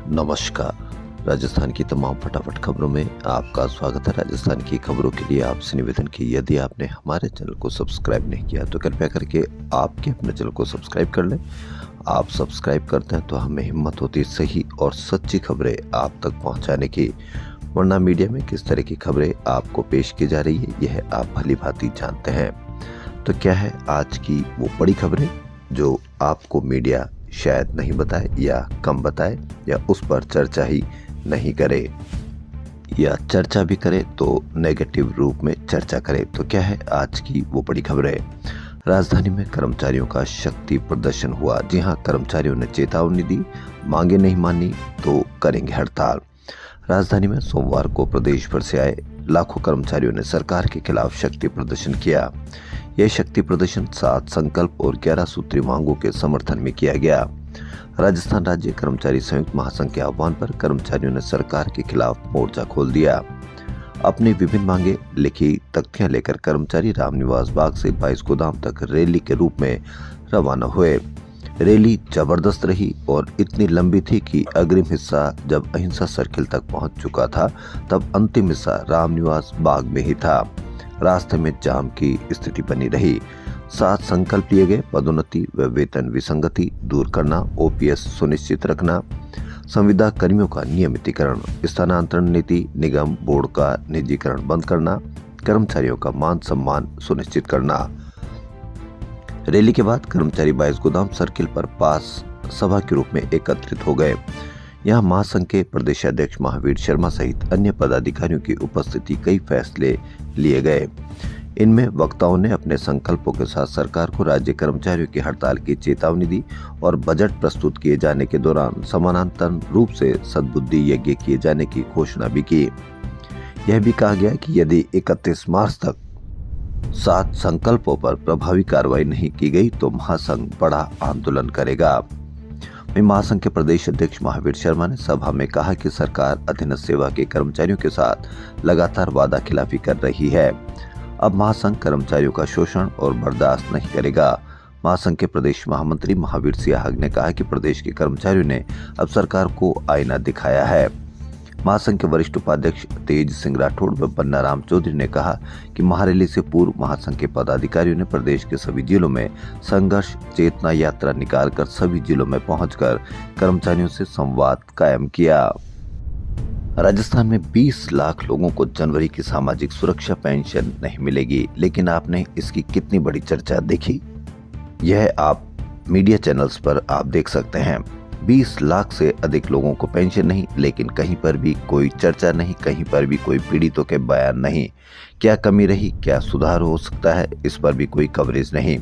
नमस्कार। राजस्थान की तमाम फटाफट खबरों में आपका स्वागत है। राजस्थान की खबरों के लिए आपसे निवेदन की यदि आपने हमारे चैनल को सब्सक्राइब नहीं किया तो कृपया करके आपके अपने चैनल को सब्सक्राइब कर लें। आप सब्सक्राइब करते हैं तो हमें हिम्मत होती है सही और सच्ची खबरें आप तक पहुंचाने की, वरना मीडिया में किस तरह की खबरें आपको पेश की जा रही है यह आप भली भांति जानते हैं। तो क्या है आज की वो बड़ी खबरें जो आपको मीडिया शायद नहीं बताए या कम बताए या उस पर चर्चा ही नहीं करे, या चर्चा भी करे तो नेगेटिव रूप में चर्चा करे। तो क्या है आज की वो बड़ी खबरें। राजधानी में कर्मचारियों का शक्ति प्रदर्शन हुआ। जी हां, कर्मचारियों ने चेतावनी दी, मांगे नहीं मानी तो करेंगे हड़ताल। राजधानी में सोमवार को प्रदेश भर से आए लाखों कर्मचारियों ने सरकार के खिलाफ शक्ति प्रदर्शन किया। यह शक्ति प्रदर्शन 7 संकल्प और 11 सूत्री मांगों के समर्थन में किया गया। राजस्थान राज्य कर्मचारी संयुक्त महासंघ के आह्वान पर कर्मचारियों ने सरकार के खिलाफ मोर्चा खोल दिया। अपनी विभिन्न मांगे लिखी तख्तियां लेकर कर्मचारी रामनिवास बाग से 22 गोदाम तक रैली के रूप में रवाना हुए। रैली जबरदस्त रही और इतनी लंबी थी कि अग्रिम हिस्सा जब अहिंसा सर्किल तक पहुंच चुका था तब अंतिम हिस्सा रामनिवास बाग में ही था। रास्ते में जाम की स्थिति बनी रही। 7 संकल्प लिए गए। पदोन्नति व वेतन विसंगति दूर करना, ओपीएस सुनिश्चित रखना, संविदा कर्मियों का नियमितीकरण, स्थानांतरण नीति, निगम बोर्ड का निजीकरण बंद करना, कर्मचारियों का मान सम्मान सुनिश्चित करना। रैली के बाद कर्मचारी 22 गोदाम सर्किल पर पास सभा के रूप में एकत्रित हो गए। यहाँ महासंघ के प्रदेश अध्यक्ष महावीर शर्मा सहित अन्य पदाधिकारियों की उपस्थिति कई फैसले लिए गए। इनमें वक्ताओं ने अपने संकल्पों के साथ सरकार को राज्य कर्मचारियों की हड़ताल की चेतावनी दी और बजट प्रस्तुत किए जाने के दौरान समानांतर रूप से सद्बुद्धि यज्ञ किए जाने की घोषणा भी की। यह भी कहा गया कि यदि 31 मार्च तक 7 संकल्पों पर प्रभावी कार्रवाई नहीं की गई तो महासंघ बड़ा आंदोलन करेगा। महासंघ के प्रदेश अध्यक्ष महावीर शर्मा ने सभा में कहा कि सरकार अधीनस्थ सेवा के कर्मचारियों के साथ लगातार वादा खिलाफी कर रही है। अब महासंघ कर्मचारियों का शोषण और बर्दाश्त नहीं करेगा। महासंघ के प्रदेश महामंत्री महावीर सियाहग ने कहा कि प्रदेश के कर्मचारियों ने अब सरकार को आईना दिखाया है। महासंघ के वरिष्ठ उपाध्यक्ष तेज सिंह राठौड़ व बन्ना राम चौधरी ने कहा कि महारैली से पूर्व महासंघ के पदाधिकारियों ने प्रदेश के सभी जिलों में संघर्ष चेतना यात्रा निकालकर सभी जिलों में पहुंचकर कर्मचारियों से संवाद कायम किया। राजस्थान में 20 लाख लोगों को जनवरी की सामाजिक सुरक्षा पेंशन नहीं मिलेगी, लेकिन आपने इसकी कितनी बड़ी चर्चा देखी? यह आप मीडिया चैनल्स पर आप देख सकते हैं। 20 लाख से अधिक लोगों को पेंशन नहीं, लेकिन कहीं पर भी कोई चर्चा नहीं, कहीं पर भी कोई पीड़ितों के बयान नहीं। क्या कमी रही, क्या सुधार हो सकता है, इस पर भी कोई कवरेज नहीं।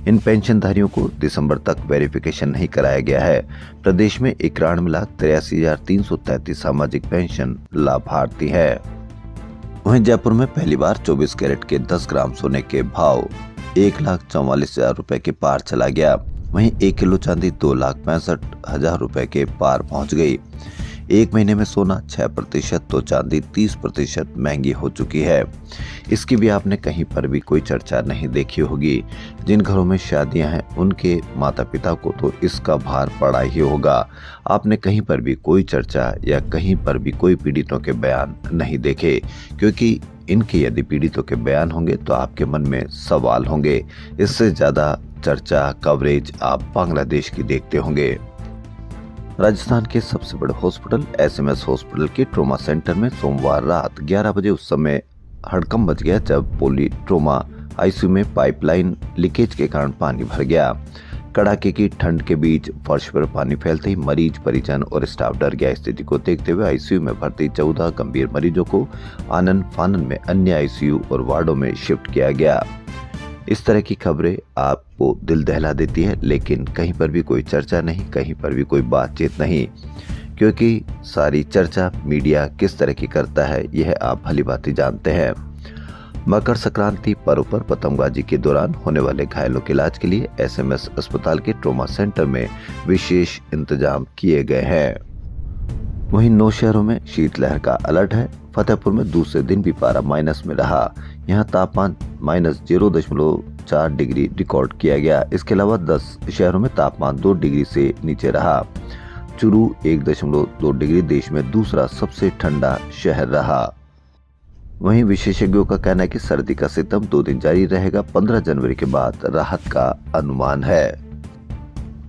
इन पेंशनधारियों को दिसंबर तक वेरिफिकेशन नहीं कराया गया है। प्रदेश में 91,83,333 सामाजिक पेंशन लाभार्थी है। वहीं जयपुर में पहली बार 24 कैरेट के 10 ग्राम सोने के भाव 1,44,000 रुपए के पार चला गया। वहीं 1 किलो चांदी 2,65,000 रुपए के पार पहुंच गई। एक महीने में सोना 6% तो चांदी 30% महंगी हो चुकी है। इसकी भी आपने कहीं पर भी कोई चर्चा नहीं देखी होगी। जिन घरों में शादियां हैं उनके माता पिता को तो इसका भार पड़ा ही होगा। आपने कहीं पर भी कोई चर्चा या कहीं पर भी कोई पीड़ितों के बयान नहीं देखे, क्योंकि इनके यदि पीड़ितों के बयान होंगे तो आपके मन में सवाल होंगे। इससे ज्यादा चर्चा कवरेज आप बांग्लादेश की देखते होंगे। राजस्थान के सबसे बड़े हॉस्पिटल एसएमएस हॉस्पिटल के ट्रॉमा सेंटर में सोमवार रात 11 बजे उस समय हड़कंप मच गया जब पॉली ट्रॉमा आईसीयू में पाइपलाइन लीकेज के कारण पानी भर गया। कड़ाके की ठंड के बीच फर्श पर पानी फैलते ही मरीज, परिजन और स्टाफ डर गया। स्थिति को देखते हुए आईसीयू में भर्ती 14 गंभीर मरीजों को आनन फानन में अन्य आईसीयू और वार्डों में शिफ्ट किया गया। इस तरह की खबरें आपको दिल दहला देती है, लेकिन कहीं पर भी कोई चर्चा नहीं, कहीं पर भी कोई बातचीत नहीं, क्योंकि सारी चर्चा मीडिया किस तरह की करता है यह आप भली भांति जानते हैं। मकर संक्रांति पर्व पर पतंगबाजी के दौरान होने वाले घायलों के इलाज के लिए एसएमएस अस्पताल के ट्रॉमा सेंटर में विशेष इंतजाम किए गए हैं। वहीं 9 शहरों में शीतलहर का अलर्ट है। फतेहपुर में दूसरे दिन भी पारा माइनस में रहा। यहाँ तापमान -0.4 डिग्री रिकॉर्ड किया गया। इसके अलावा 10 शहरों में तापमान 2 डिग्री से नीचे रहा। चुरू 1.2 डिग्री देश में दूसरा सबसे ठंडा शहर रहा। वहीं विशेषज्ञों का कहना है कि सर्दी का सितम 2 दिन जारी रहेगा। 15 जनवरी के बाद राहत का अनुमान है।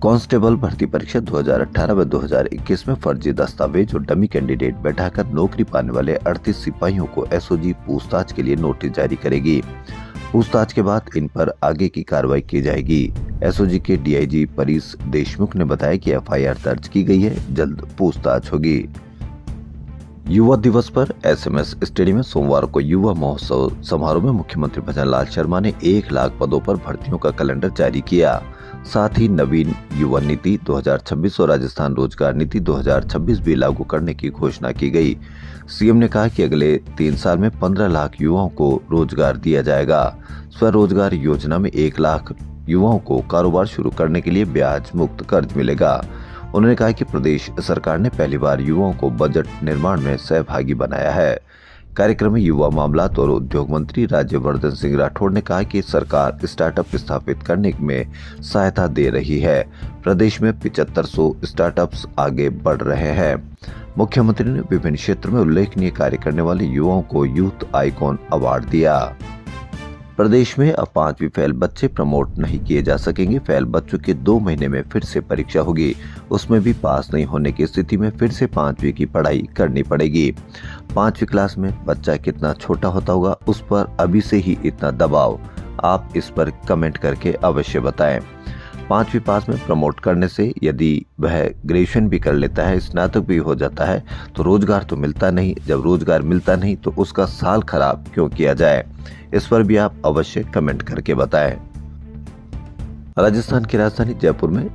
कांस्टेबल भर्ती परीक्षा 2018 व 2021 में फर्जी दस्तावेज और डमी कैंडिडेट बैठाकर नौकरी पाने वाले 38 सिपाहियों को एसओजी पूछताछ के लिए नोटिस जारी करेगी। पूछताछ के बाद इन पर आगे की कार्रवाई की जाएगी। एसओजी के डीआईजी परेश देशमुख ने बताया कि एफआईआर दर्ज की गई है, जल्द पूछताछ होगी। युवा दिवस पर एसएमएस स्टेडियम में सोमवार को युवा महोत्सव समारोह में मुख्यमंत्री भजन लाल शर्मा ने 1 लाख पदों पर भर्तियों का कैलेंडर जारी किया। साथ ही नवीन युवा नीति 2026 और राजस्थान रोजगार नीति 2026 भी लागू करने की घोषणा की गई। सीएम ने कहा कि अगले 3 साल में 15 लाख युवाओं को रोजगार दिया जाएगा। स्वरोजगार योजना में 1 लाख युवाओं को कारोबार शुरू करने के लिए ब्याज मुक्त कर्ज मिलेगा। उन्होंने कहा कि प्रदेश सरकार ने पहली बार युवाओं को बजट निर्माण में सहभागी बनाया है। कार्यक्रम में युवा मामलात और उद्योग मंत्री राज्यवर्धन सिंह राठौड़ ने कहा कि सरकार स्टार्टअप स्थापित करने में सहायता दे रही है। प्रदेश में 7500 स्टार्टअप्स आगे बढ़ रहे हैं। मुख्यमंत्री ने विभिन्न क्षेत्रों में उल्लेखनीय कार्य करने वाले युवाओं को यूथ आइकॉन अवार्ड दिया। प्रदेश में अब 5वीं फेल बच्चे प्रमोट नहीं किए जा सकेंगे। फेल बच्चों की 2 महीने में फिर से परीक्षा होगी। उसमें भी पास नहीं होने की स्थिति में फिर से 5वीं की पढ़ाई करनी पड़ेगी। 5वीं क्लास में बच्चा कितना छोटा होता होगा, उस पर अभी से ही इतना दबाव? आप इस पर कमेंट करके अवश्य बताएं। 5वीं पास में प्रमोट करने से यदि वह ग्रेजुएशन भी कर लेता है, स्नातक भी हो जाता है, तो रोजगार तो मिलता नहीं। जब रोजगार मिलता नहीं तो उसका साल खराब क्यों किया जाए? इस पर भी आप अवश्य कमेंट करके बताएं। राजस्थान की राजधानी जयपुर में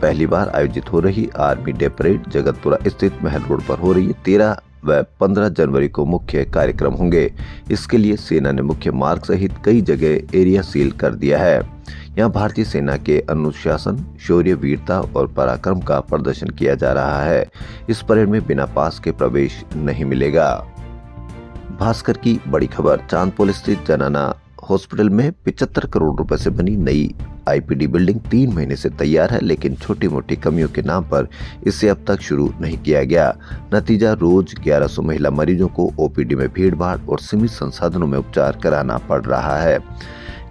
पहली बार आयोजित हो रही आर्मी डे परेड जगतपुरा स्थित महल रोड पर हो रही है। 13 व 15 जनवरी को मुख्य कार्यक्रम होंगे। इसके लिए सेना ने मुख्य मार्ग सहित कई जगह एरिया सील कर दिया है। यहाँ भारतीय सेना के अनुशासन, शौर्य, वीरता और पराक्रम का प्रदर्शन किया जा रहा है। इस परेड में बिना पास के प्रवेश नहीं मिलेगा। भास्कर की बड़ी खबर, चांदपोल स्थित जनाना हॉस्पिटल में 75 करोड़ रुपए से बनी नई आईपीडी बिल्डिंग 3 महीने से तैयार है, लेकिन छोटी मोटी कमियों के नाम पर इसे अब तक शुरू नहीं किया गया। नतीजा, रोज 1100 महिला मरीजों को ओपीडी में भीड़ भाड़ और सीमित संसाधनों में उपचार कराना पड़ रहा है।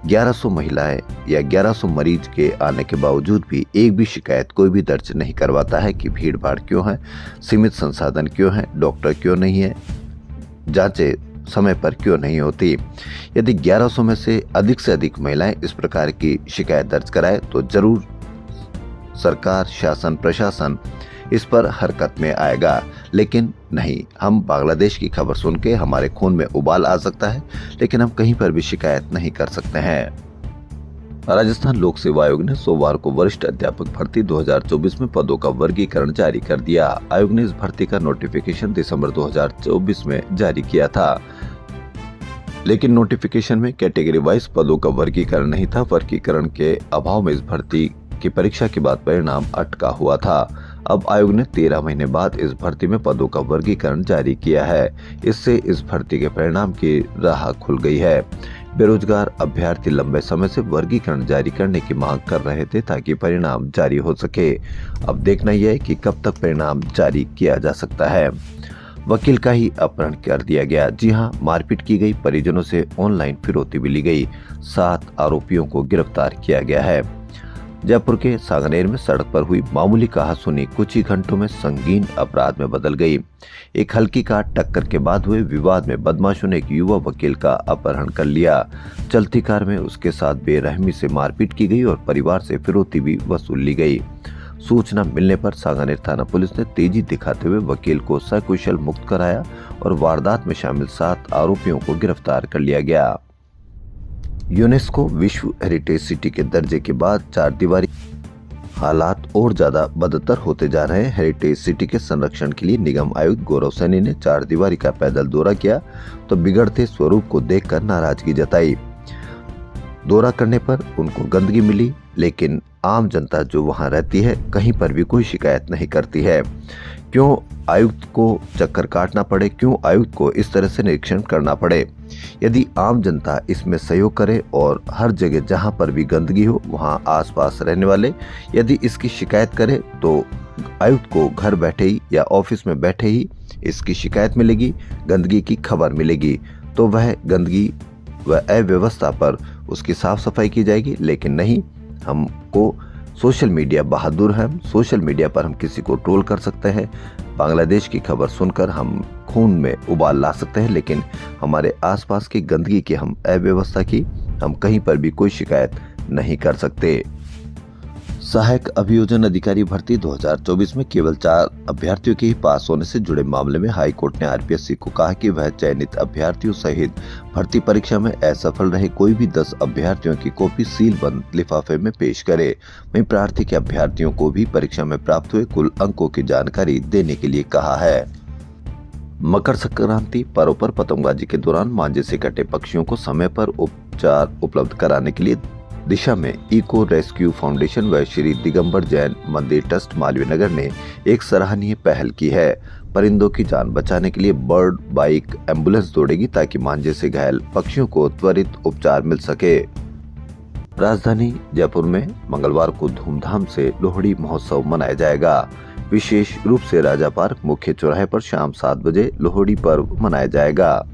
1100 महिलाएं या 1100 मरीज के आने के बावजूद भी एक भी शिकायत कोई भी दर्ज नहीं करवाता है कि भीड़ भाड़ क्यों है, सीमित संसाधन क्यों है, डॉक्टर क्यों नहीं है, जांचें समय पर क्यों नहीं होती। यदि 1100 में से अधिक महिलाएं इस प्रकार की शिकायत दर्ज कराए तो जरूर सरकार, शासन, प्रशासन इस पर हरकत में आएगा। लेकिन नहीं, हम बांग्लादेश की खबर सुन के हमारे खून में उबाल आ सकता है, लेकिन हम कहीं पर भी शिकायत नहीं कर सकते हैं। राजस्थान लोक सेवा आयोग ने सोमवार को वरिष्ठ अध्यापक भर्ती 2024 में पदों का वर्गीकरण जारी कर दिया। आयोग ने इस भर्ती का नोटिफिकेशन दिसंबर 2024 में जारी किया था, लेकिन नोटिफिकेशन में कैटेगरी वाइज पदों का वर्गीकरण नहीं था। वर्गीकरण के अभाव में इस भर्ती की परीक्षा के बाद परिणाम अटका हुआ था। अब आयोग ने 13 महीने बाद इस भर्ती में पदों का वर्गीकरण जारी किया है। इससे इस भर्ती के परिणाम की राह खुल गई है। बेरोजगार अभ्यर्थी लंबे समय से वर्गीकरण जारी करने की मांग कर रहे थे ताकि परिणाम जारी हो सके। अब देखना यह है कि कब तक परिणाम जारी किया जा सकता है। वकील का ही अपहरण कर दिया गया। जी हां, मारपीट की गई, परिजनों से ऑनलाइन फिरौती भी ली गई। 7 आरोपियों को गिरफ्तार किया गया है। जयपुर के सांगनेर में सड़क पर हुई मामूली कहासुनी कुछ ही घंटों में संगीन अपराध में बदल गई। एक हल्की कार टक्कर के बाद हुए विवाद में बदमाशों ने एक युवा वकील का अपहरण कर लिया। चलती कार में उसके साथ बेरहमी से मारपीट की गई और परिवार से फिरौती भी वसूल ली गई। सूचना मिलने पर सांगनेर थाना पुलिस ने तेजी दिखाते हुए वकील को सकुशल मुक्त कराया और वारदात में शामिल 7 आरोपियों को गिरफ्तार कर लिया गया। यूनेस्को विश्व हेरिटेज सिटी के दर्जे के बाद 4 दीवारी हालात और ज्यादा बदतर होते जा रहे हैं। हेरिटेज सिटी के संरक्षण के लिए निगम आयुक्त गौरव सैनी ने 4 दीवारी का पैदल दौरा किया तो बिगड़ते स्वरूप को देखकर नाराजगी जताई। दौरा करने पर उनको गंदगी मिली, लेकिन आम जनता जो वहां रहती है कहीं पर भी कोई शिकायत नहीं करती है। क्यों आयुक्त को चक्कर काटना पड़े, क्यों आयुक्त को इस तरह से निरीक्षण करना पड़े? यदि आम जनता इसमें सहयोग करे और हर जगह जहां पर भी गंदगी हो वहां आसपास रहने वाले यदि इसकी शिकायत करे तो आयुक्त को घर बैठे ही या ऑफिस में बैठे ही इसकी शिकायत मिलेगी, गंदगी की खबर मिलेगी, तो वह गंदगी व अव्यवस्था पर उसकी साफ सफाई की जाएगी। लेकिन नहीं, हमको सोशल मीडिया बहादुर है, सोशल मीडिया पर हम किसी को ट्रोल कर सकते हैं, बांग्लादेश की खबर सुनकर हम खून में उबाल ला सकते हैं, लेकिन हमारे आसपास की गंदगी की, हम अव्यवस्था की, हम कहीं पर भी कोई शिकायत नहीं कर सकते। सहायक अभियोजन अधिकारी भर्ती 2024 में केवल 4 अभ्यर्थियों के ही पास होने से जुड़े मामले में हाई कोर्ट ने आरपीएससी को कहा कि वह चयनित अभ्यर्थियों सहित भर्ती परीक्षा में असफल रहे कोई भी 10 अभ्यर्थियों की कॉपी सील बंद लिफाफे में पेश करे। वहीं प्रार्थी के अभ्यर्थियों को भी परीक्षा में प्राप्त हुए कुल अंकों की जानकारी देने के लिए कहा है। मकर संक्रांति पर्व पर पतंगबाजी के दौरान मांझे से कटे पक्षियों को समय पर उपचार उपलब्ध कराने के लिए दिशा में इको रेस्क्यू फाउंडेशन व श्री दिगंबर जैन मंदिर ट्रस्ट मालवीय नगर ने एक सराहनीय पहल की है। परिंदों की जान बचाने के लिए बर्ड बाइक एम्बुलेंस दौड़ेगी ताकि मांझे से घायल पक्षियों को त्वरित उपचार मिल सके। राजधानी जयपुर में मंगलवार को धूमधाम से लोहड़ी महोत्सव मनाया जाएगा। विशेष रूप से राजा पार्क मुख्य चौराहे पर शाम 7 बजे लोहड़ी पर्व मनाया जाएगा।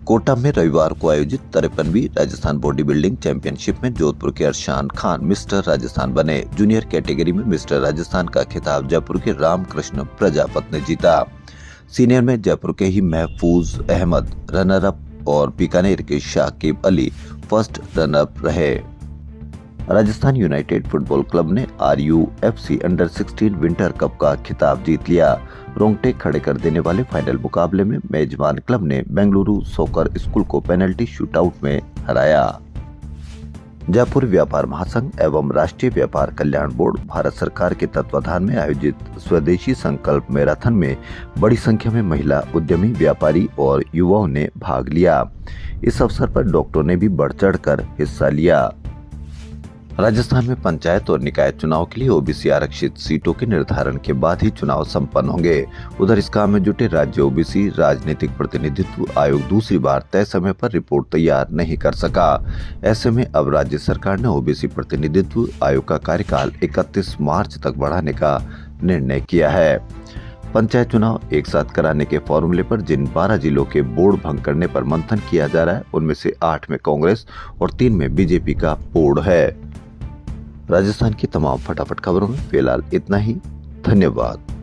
कोटा में रविवार को आयोजित 53वीं राजस्थान बॉडी बिल्डिंग चैंपियनशिप में जोधपुर के अरशान खान मिस्टर राजस्थान बने। जूनियर कैटेगरी में मिस्टर राजस्थान का खिताब जयपुर के रामकृष्ण प्रजापत ने जीता। सीनियर में जयपुर के ही महफूज अहमद रनर अप और बीकानेर के Shakib Ali first runner up रहे। राजस्थान यूनाइटेड फुटबॉल क्लब ने RUFC अंडर 16 विंटर कप का खिताब जीत लिया। रोंगटे खड़े कर देने वाले फाइनल मुकाबले में मेजबान क्लब ने बेंगलुरु सॉकर स्कूल को पेनल्टी शूटआउट में हराया। जयपुर व्यापार महासंघ एवं राष्ट्रीय व्यापार कल्याण बोर्ड भारत सरकार के तत्वाधान में आयोजित स्वदेशी संकल्प मैराथन में बड़ी संख्या में महिला उद्यमी, व्यापारी और युवाओं ने भाग लिया। इस अवसर पर डॉक्टरों ने भी बढ़ चढ़ कर हिस्सा लिया। राजस्थान में पंचायत और निकाय चुनाव के लिए ओबीसी आरक्षित सीटों के निर्धारण के बाद ही चुनाव संपन्न होंगे। उधर इस काम में जुटे राज्य ओबीसी राजनीतिक प्रतिनिधित्व आयोग दूसरी बार तय समय पर रिपोर्ट तैयार नहीं कर सका। ऐसे में अब राज्य सरकार ने ओबीसी प्रतिनिधित्व आयोग का कार्यकाल 31 मार्च तक बढ़ाने का निर्णय किया है। पंचायत चुनाव एक साथ कराने के फॉर्मूले पर जिन 12 जिलों के बोर्ड भंग करने पर मंथन किया जा रहा है, उनमें से 8 में कांग्रेस और 3 में बीजेपी का बोर्ड है। राजस्थान की तमाम फटाफट खबरों में फिलहाल इतना ही। धन्यवाद।